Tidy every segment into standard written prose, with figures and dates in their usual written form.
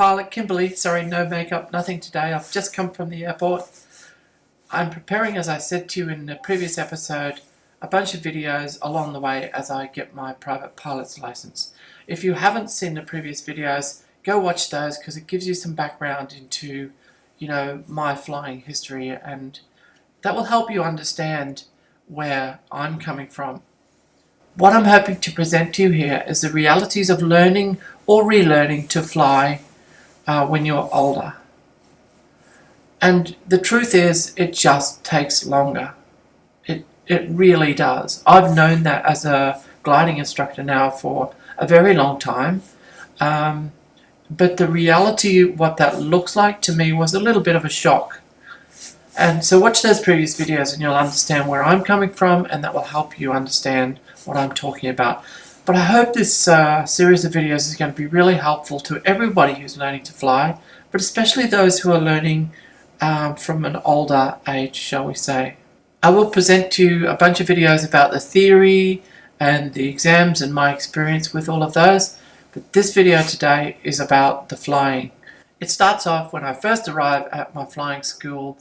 pilot Kimberly. Sorry, no makeup, nothing today. I've just come from the airport. I'm preparing, as I said to you in the previous episode, a bunch of videos along the way as I get my private pilot's license. If you haven't seen the previous videos, go watch those because it gives you some background into, my flying history, and that will help you understand where I'm coming from. What I'm hoping to present to you here is the realities of learning or relearning to fly when you're older. And the truth is, it just takes longer. It really does. I've known that as a gliding instructor now for a very long time. But the reality, what that looks like to me, was a little bit of a shock. And so watch those previous videos and you'll understand where I'm coming from, and that will help you understand what I'm talking about. But I hope this series of videos is going to be really helpful to everybody who's learning to fly, but especially those who are learning from an older age, shall we say. I will present to you a bunch of videos about the theory and the exams and my experience with all of those, but this video today is about the flying. It starts off when I first arrived at my flying school,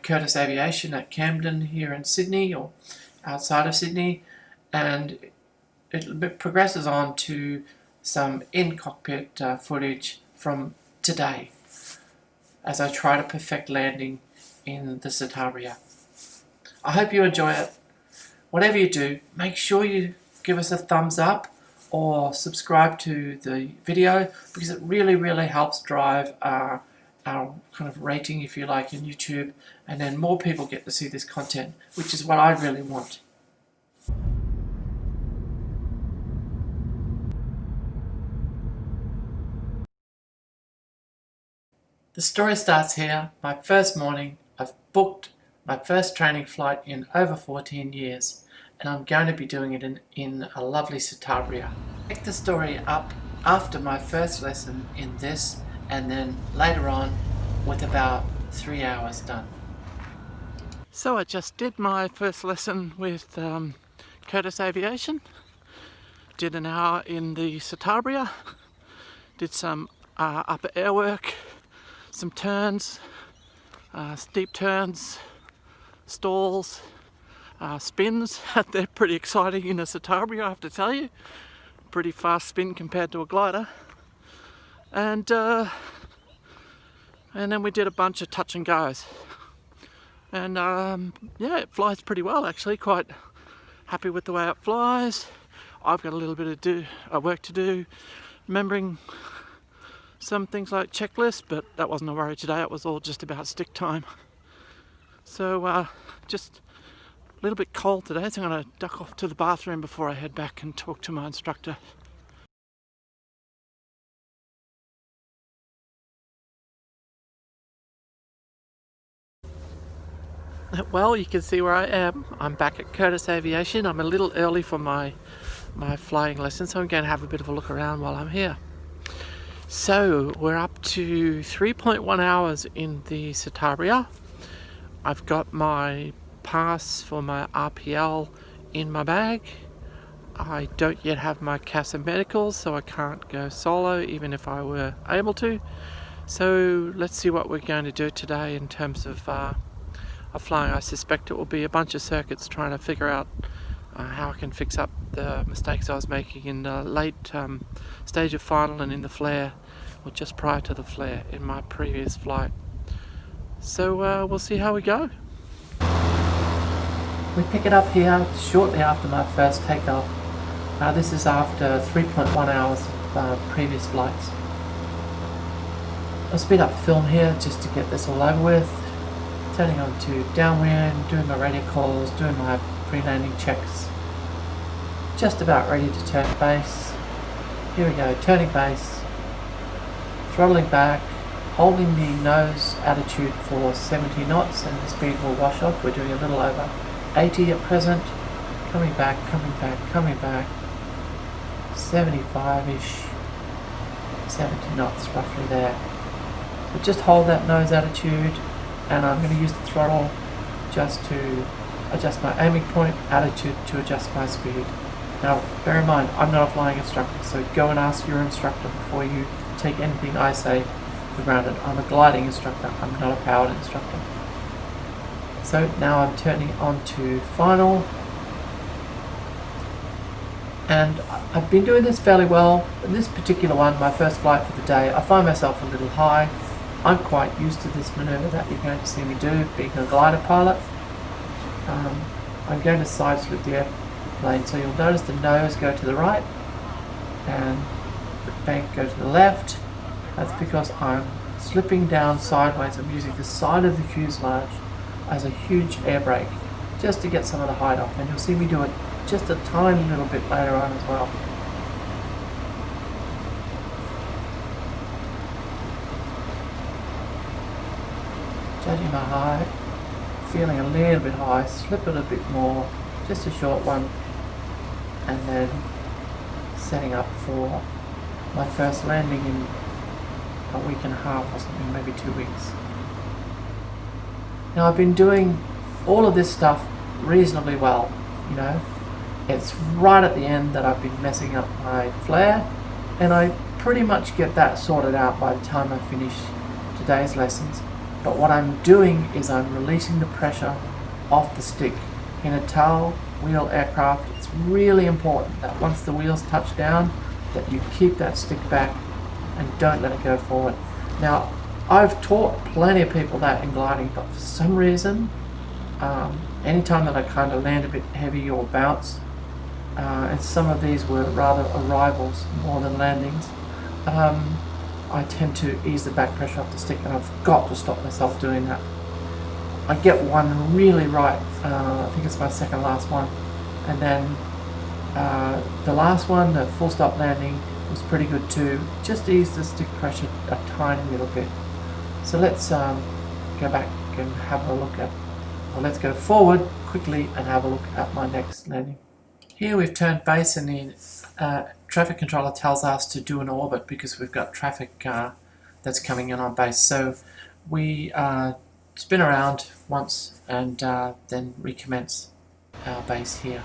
Curtis Aviation at Camden here in Sydney, or outside of Sydney, and it progresses on to some in-cockpit footage from today as I try to perfect landing in the Citabria. I hope you enjoy it. Whatever you do, make sure you give us a thumbs up or subscribe to the video, because it really, really helps drive our kind of rating, if you like, in YouTube, and then more people get to see this content, which is what I really want. The story starts here. My first morning, I've booked my first training flight in over 14 years, and I'm going to be doing it in a lovely Citabria. I picked the story up after my first lesson in this, and then later on with about 3 hours done. So I just did my first lesson with Curtis Aviation. Did an hour in the Citabria, did some upper air work, some turns, steep turns, stalls, spins. They're pretty exciting in a Citabria, I have to tell you. Pretty fast spin compared to a glider. And then we did a bunch of touch and goes. And yeah, it flies pretty well actually. Quite happy with the way it flies. I've got a little bit of work to do, remembering some things like checklists, but that wasn't a worry today. It was all just about stick time. So just a little bit cold today, so I'm going to duck off to the bathroom before I head back and talk to my instructor. Well, you can see where I am. I'm back at Curtis Aviation. I'm a little early for my flying lesson, so I'm going to have a bit of a look around while I'm here. So we're up to 3.1 hours in the Citabria. I've got my pass for my RPL in my bag. I don't yet have my CASA medicals, so I can't go solo even if I were able to. So let's see what we're going to do today in terms of flying. I suspect it will be a bunch of circuits trying to figure out how I can fix up the mistakes I was making in the late stage of final and in the flare, or just prior to the flare in my previous flight. So we'll see how we go. We pick it up here shortly after my first takeoff. This is after 3.1 hours of previous flights. I'll speed up the film here just to get this all over with. Turning on to downwind, doing my radio calls, doing my pre-landing checks. Just about ready to turn base. Here we go, turning base. Throttling back, holding the nose attitude for 70 knots, and the speed will wash off. We're doing a little over 80 at present. Coming back, coming back, coming back. 75-ish. 70 knots roughly there. So just hold that nose attitude, and I'm going to use the throttle just to adjust my aiming point, attitude to adjust my speed. Now bear in mind, I'm not a flying instructor, so go and ask your instructor before you take anything I say grounded. I'm a gliding instructor, I'm not a powered instructor. So now I'm turning on to final, and I've been doing this fairly well. In this particular one, my first flight for the day, I find myself a little high. I'm quite used to this maneuver that you're going to see me do, being a glider pilot. I'm going to side slip the airplane, so you'll notice the nose go to the right and the bank go to the left. That's because I'm slipping down sideways. I'm using the side of the fuselage as a huge air brake just to get some of the height off, and you'll see me do it just a tiny little bit later on as well. Judging my height, feeling a little bit high, slip it a bit more, just a short one, and then setting up for my first landing in a week and a half or something, maybe 2 weeks. Now I've been doing all of this stuff reasonably well, you know. It's right at the end that I've been messing up my flare, and I pretty much get that sorted out by the time I finish today's lessons. But what I'm doing is I'm releasing the pressure off the stick. In a tail wheel aircraft, it's really important that once the wheels touch down, that you keep that stick back and don't let it go forward. Now, I've taught plenty of people that in gliding, but for some reason, anytime that I kind of land a bit heavy or bounce, and some of these were rather arrivals more than landings, I tend to ease the back pressure off the stick, and I've got to stop myself doing that. I get one really right, I think it's my second last one, and then the last one, the full stop landing, was pretty good too. Just ease the stick pressure a tiny little bit. So let's go back and have a look at, or let's go forward quickly and have a look at my next landing. Here we've turned base, and the traffic controller tells us to do an orbit because we've got traffic that's coming in on base. So we spin around once and then recommence our base here.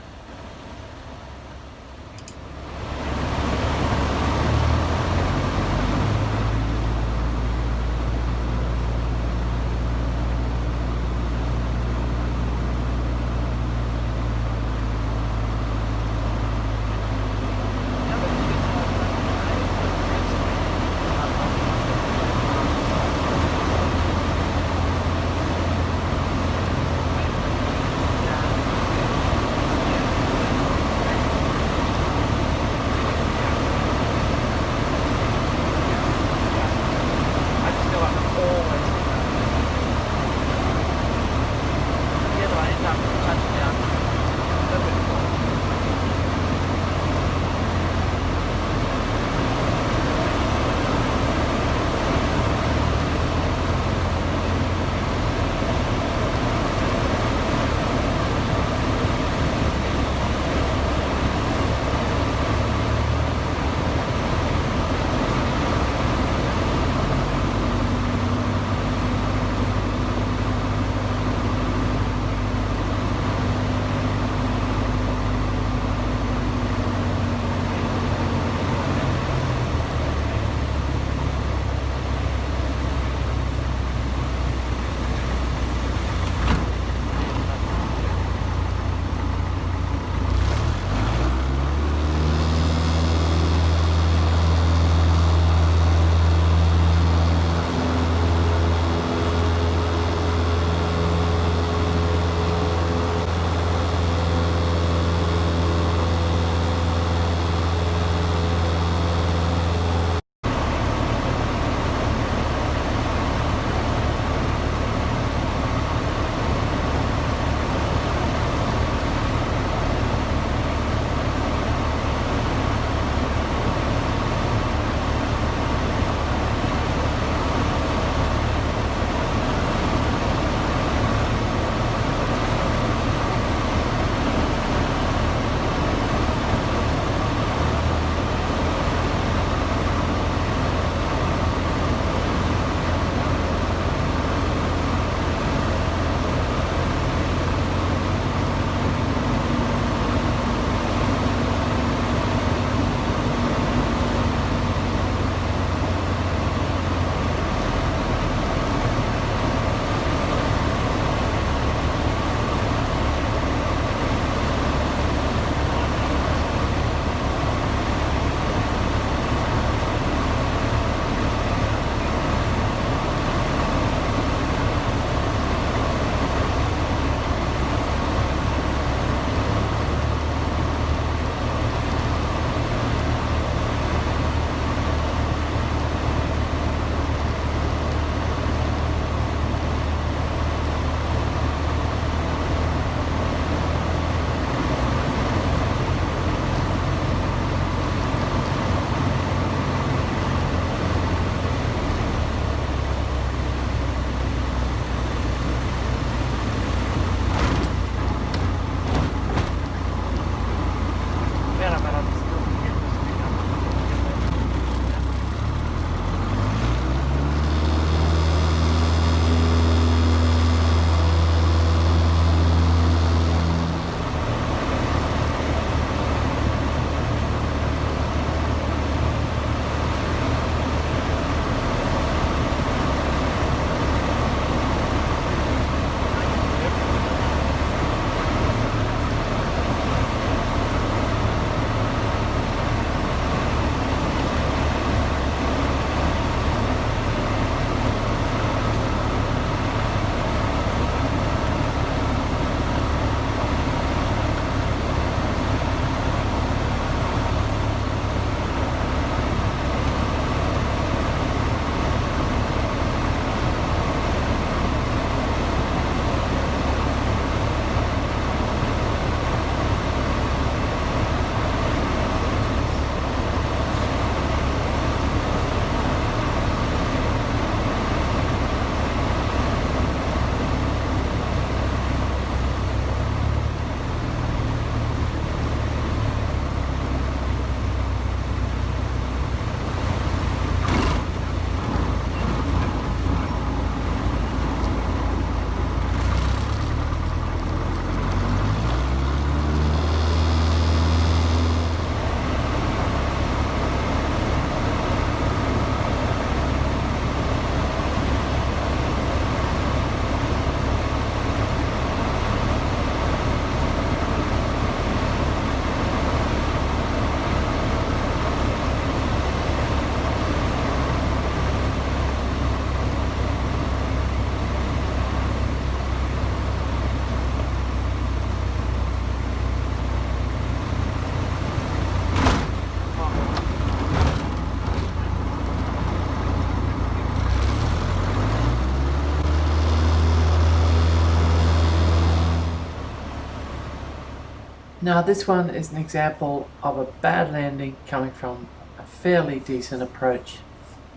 Now this one is an example of a bad landing coming from a fairly decent approach.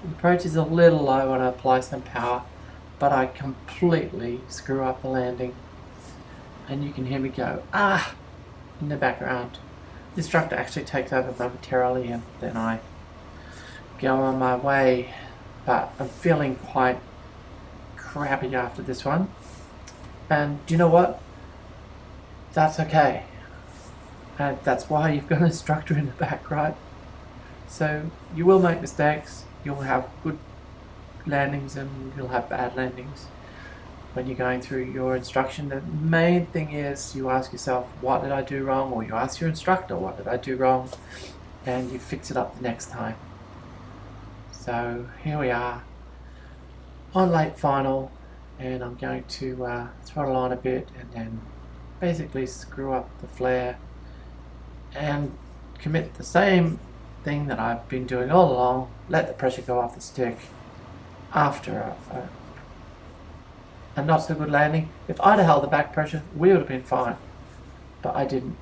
The approach is a little low when I apply some power, but I completely screw up the landing. And you can hear me go, ah, in the background. The instructor actually takes over momentarily and then I go on my way, but I'm feeling quite crappy after this one. And do you know what? That's okay. And that's why you've got an instructor in the back, right? So you will make mistakes, you'll have good landings and you'll have bad landings when you're going through your instruction. The main thing is you ask yourself, what did I do wrong? Or you ask your instructor, what did I do wrong? And you fix it up the next time. So here we are on late final, and I'm going to throttle on a bit and then basically screw up the flare and commit the same thing that I've been doing all along, let the pressure go off the stick after a not so good landing. If I'd have held the back pressure, we would have been fine, but I didn't.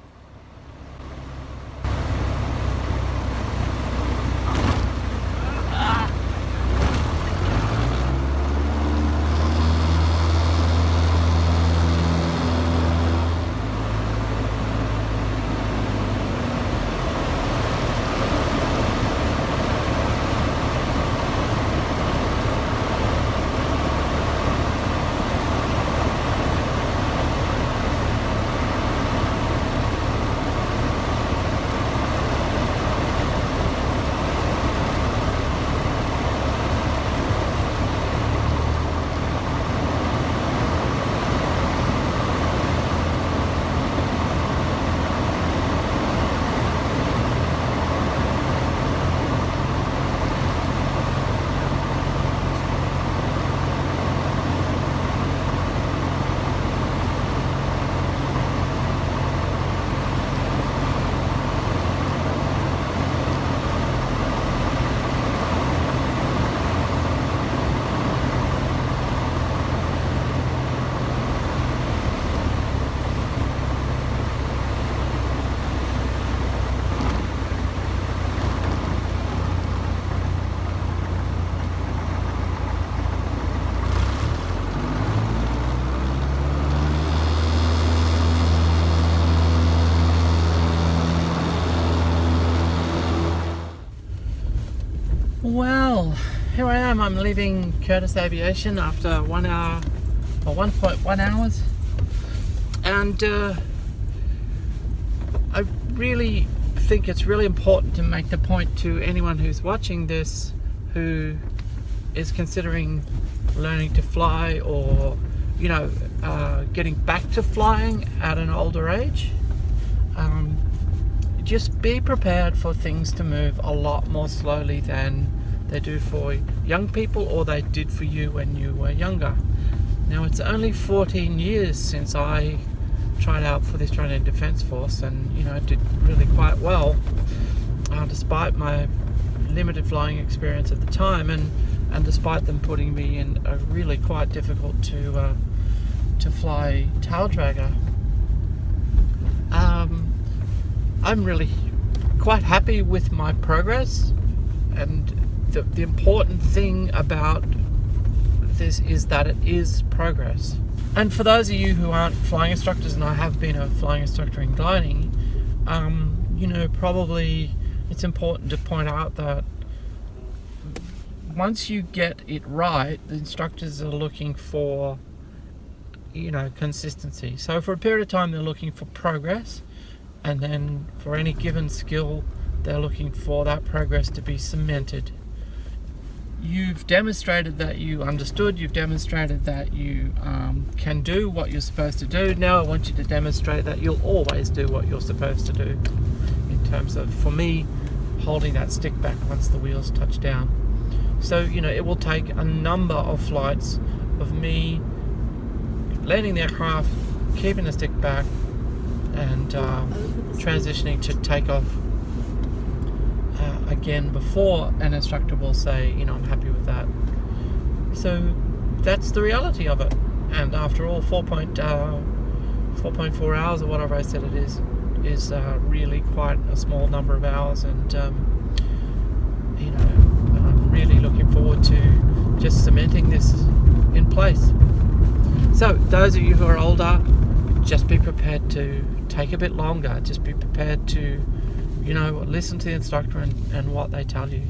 Well, here I am. I'm leaving Curtis Aviation after 1 hour or 1.1 hours, and I really think it's really important to make the point to anyone who's watching this who is considering learning to fly, or getting back to flying at an older age. Just be prepared for things to move a lot more slowly than they do for young people, or they did for you when you were younger. Now, it's only 14 years since I tried out for the Australian Defence Force, and did really quite well, despite my limited flying experience at the time, and despite them putting me in a really quite difficult to fly tail dragger. I'm really quite happy with my progress, and the important thing about this is that it is progress. And for those of you who aren't flying instructors, and I have been a flying instructor in gliding, probably it's important to point out that once you get it right, the instructors are looking for consistency. So for a period of time they're looking for progress, and then for any given skill they're looking for that progress to be cemented. You've demonstrated that you understood, you've demonstrated that you can do what you're supposed to do. Now I want you to demonstrate that you'll always do what you're supposed to do, in terms of, for me, holding that stick back once the wheels touch down. So it will take a number of flights of me landing the aircraft, keeping the stick back, and transitioning to takeoff again before an instructor will say, I'm happy with that. So that's the reality of it. And after all, 4.4 hours or whatever I said it is, is really quite a small number of hours, and I'm really looking forward to just cementing this in place. So those of you who are older, just be prepared to take a bit longer. Just be prepared to listen to the instructor and what they tell you.